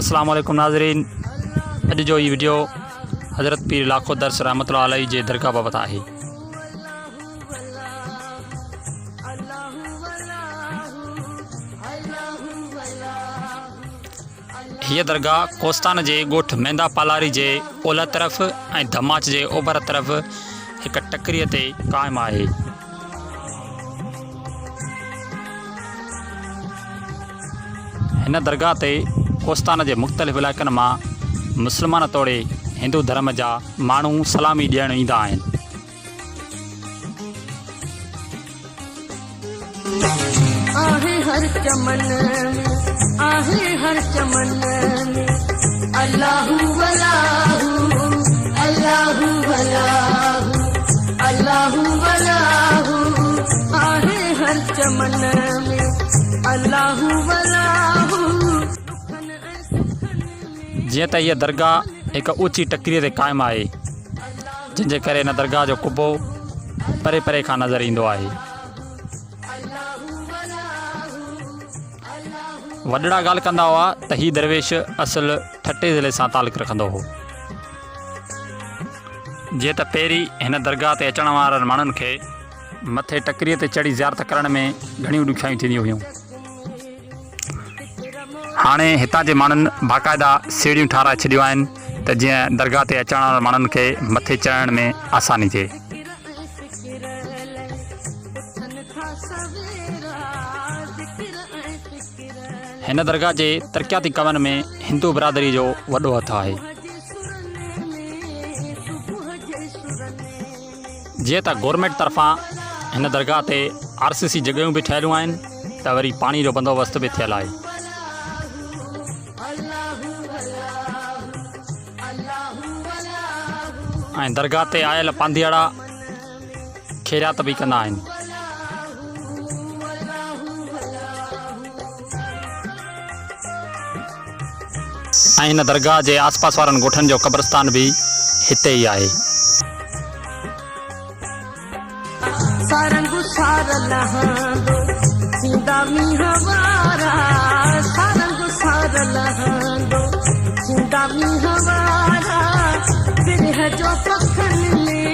अस्सलाम वालेकुम नाज़रीन, अॼु जो ही वीडियो हज़रत पीर लाखो दर्स रहमतुल्लाह अलैहि जे दरगाह बाबति आहे। हीअ दरगाह कोस्तान जे ॻोठ मेंदा पालारी जे ओलह तरफ़ ऐं धमाच जे ओभर तरफ़ हिक टकरीअ ते क़ाइमु आहे। हिन दरगाह ते कोस्तान जे मुख़्तलिफ़ इलाइक़नि मां मुस्लमान तोड़े हिंदू धर्म जा माण्हू सलामी ॾियणु ईंदा आहिनि। आहे हर चमन में अल्लाहु वलाहु अल्लाहु वलाहु अल्लाहु वलाहु आहे हर चमन में अल्लाहु वलाहु। जीअं त हीअ दरगाह हिकु ऊची टकरीअ ते क़ाइमु आहे, जंहिंजे करे हिन दरगाह जो कुबो परे परे खां नज़र ईंदो आहे। वॾड़ा ॻाल्हि कंदा हुआ त हीउ दरवेश असुलु ठटे ज़िले सां तालुक़ु रखंदो हो। जीअं त पहिरीं हिन दरगाह ते अचण वारनि माण्हुनि खे मथे टकरीअ ते चढ़ी ज़ियारत करण में घणियूं ॾुखियायूं थींदियूं हुयूं। हाणे हितां जे माण्हुनि बाक़ाइदा सीढ़ियूं ठाराए छॾियूं आहिनि त जीअं दरगाह ते अचण वारनि माण्हुनि खे मथे चढ़ण में आसानी थिए। हिन दरगाह जे तरक़ियाती कमनि में हिंदू बिरादरी जो वॾो हथु आहे। जीअं त गवर्नमेंट तरफ़ां हिन दरगाह ते RCC जॻहियूं बि ठहियलूं आहिनि, त वरी पाणी जो बंदोबस्त बि थियलु आहे। ऐं दरगाह ते आयल पांधियाड़ा ख़ैरियात बि कंदा आहिनि। ऐं हिन दरगाह जे आसपास वारनि ॻोठनि जो क़ब्रस्तान बि हिते ई आहे। सारंगु सार लहंदो सीधा मींहं वारा सारंगु सार लहंदो सीधा मींहं वारा बिरह जो पखन में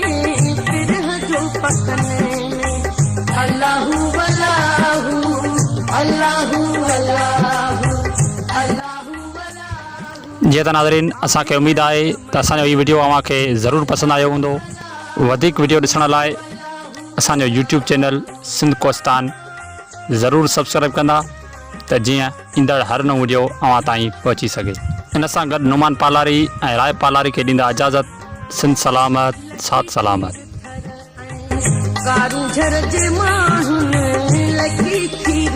अल्लाहु वलाहु अल्लाहु वलाहु। जीअं त नाज़रीन, असांखे उमेदु आहे त असांजो हीउ वीडियो अव्हांखे ज़रूरु पसंदि आयो हूंदो। वधीक वीडियो ॾिसण लाइ असांजो YouTube चैनल सिंध कोस्तान ज़रूरु सब्सक्राइब कंदा, त जीअं ईंदड़ हर नओं वीडियो अव्हां ताईं पहुची सघे। इन सां गॾु नुमान पालारी ऐं राय पालारी खे ॾींदा इजाज़त। सिंध सलामत, साथ सलामत। कारू झर जे माण्हुनि लॻी खीर